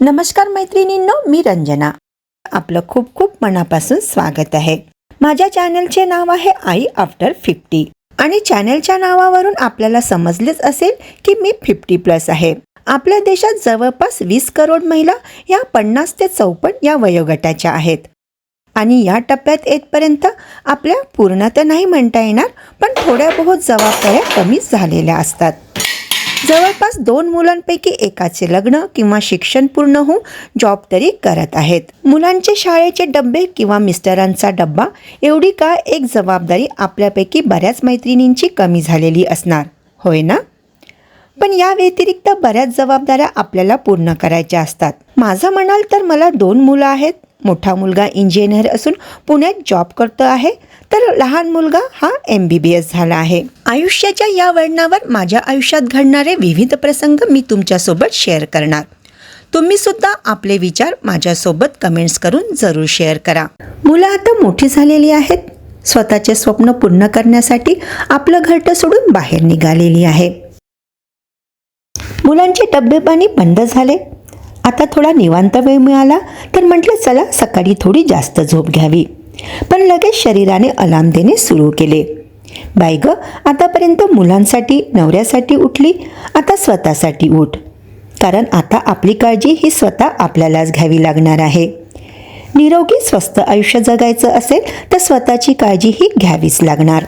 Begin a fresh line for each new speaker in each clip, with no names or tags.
नमस्कार मैत्रिणींनो, मी रंजना. आपलं खूप खूप मनापासून स्वागत आहे. माझ्या चॅनलचे नाव आहे आई आफ्टर 50 आणि चॅनलच्या नावावरून आपल्याला समजलेच असेल की मी 50+ आहे. आपल्या देशात जवळपास 20 करोड महिला या 50 ते 54 या वयोगटाच्या आहेत आणि या टप्प्यात येतपर्यंत आपल्या पूर्ण तर नाही म्हणता येणार, पण थोड्या बहुत जबाबदाऱ्या कमीच झालेल्या असतात. जवळपास 2 मुलांपैकी एकाचे लग्न किंवा शिक्षण पूर्ण होऊन जॉब तरी करत आहेत. मुलांचे शाळेचे डब्बे किंवा मिस्टरांचा डब्बा एवढी का एक जबाबदारी आपल्यापैकी बऱ्याच मैत्रिणींची कमी झालेली असणार, होय ना? पण या व्यतिरिक्त बऱ्याच जबाबदाऱ्या आपल्याला पूर्ण करायच्या असतात. माझं म्हणाल तर मला 2 मुलं आहेत. मोठा मुलगा इंजिनियर असून पुण्यात जॉब करतो आहे, तर लहान मुलगा हा MBBS झाला आहे. आयुष्याच्या या वळणावर माझ्या आयुष्यात घडणारे विविध प्रसंग मी तुमच्यासोबत शेअर करणार. तुम्ही सुद्धा आपले विचार माझ्यासोबत कमेंट्स करून जरूर शेअर करा. मुलं आता मोठी झालेली आहेत. स्वतःचे स्वप्न पूर्ण करण्यासाठी आपलं घरटं सोडून बाहेर निघालेली आहे. मुलांचे डब्बे पाणी बंद झाले. आता थोडा निवांत वेळ मिळाला तर म्हटलं चला सकाळी थोडी जास्त झोप घ्यावी, पण लगेच शरीराने अलार्म देणे सुरू केले. बाई ग, आतापर्यंत मुलांसाठी नवऱ्यासाठी उठली, आता स्वतःसाठी उठ, कारण आता आपली काळजी ही स्वतः आपल्यालाच घ्यावी लागणार आहे. निरोगी स्वस्थ आयुष्य जगायचं असेल तर स्वतःची काळजी ही घ्यावीच लागणार.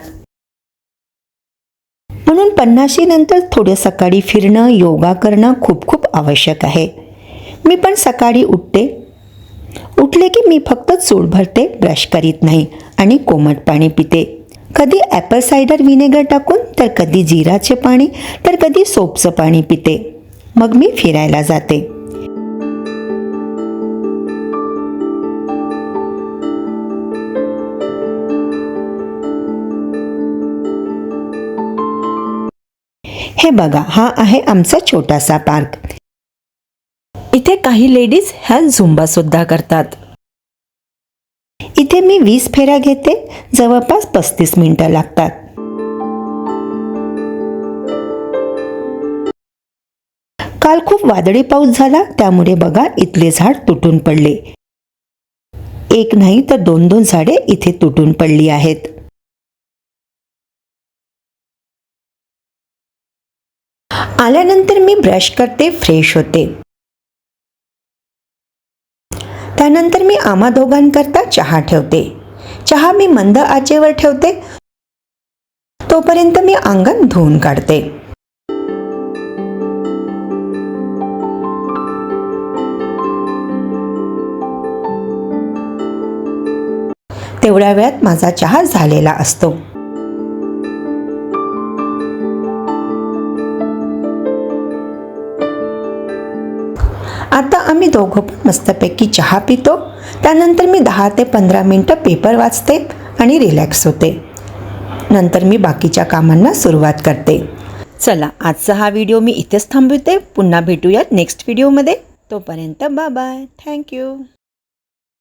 म्हणून 50 नंतर थोडं सकाळी फिरणं, योगा करणं खूप खूप आवश्यक आहे. मी पण सकाळी उठले की मी फक्त चूल भरते, ब्रश करीत नाही आणि कोमट पाणी पिते. कधी ॲपल सायडर व्हिनेगर टाकून, तर कधी जिराचे पाणी, तर कधी सोपचं पाणी पिते. मग मी फिरायला जाते. हे बघा, हा आहे आमचा छोटासा पार्क. इथे काही लेडीज ह्या झुंबा सुद्धा करतात. इथे मी 20 फेऱ्या घेते. जवळपास 35 मिनिटं लागतात. काल खूप वादळी पाऊस झाला, त्यामुळे बघा इथले झाड तुटून पडले. एक नाही तर 2-2 झाडे इथे तुटून पडली आहेत. आल्यानंतर मी ब्रश करते, फ्रेश होते. त्यानंतर मी आम्हा दोघांकरता चहा ठेवते. चहा मी मंद आचेवर ठेवते. तोपर्यंत मी अंगण धुवून काढते. तेवढ्या वेळात माझा चहा झालेला असतो. आता आम्ही दोघं पण मस्तपैकी चहा पितो. त्यानंतर मी 10 ते 15 मिनिटं पेपर वाचते आणि रिलॅक्स होते. नंतर मी बाकीच्या कामांना सुरुवात करते. चला, आजचा हा व्हिडिओ मी इथेच थांबवते. पुन्हा भेटूयात नेक्स्ट व्हिडिओमध्ये. तोपर्यंत बाय बाय. थँक्यू.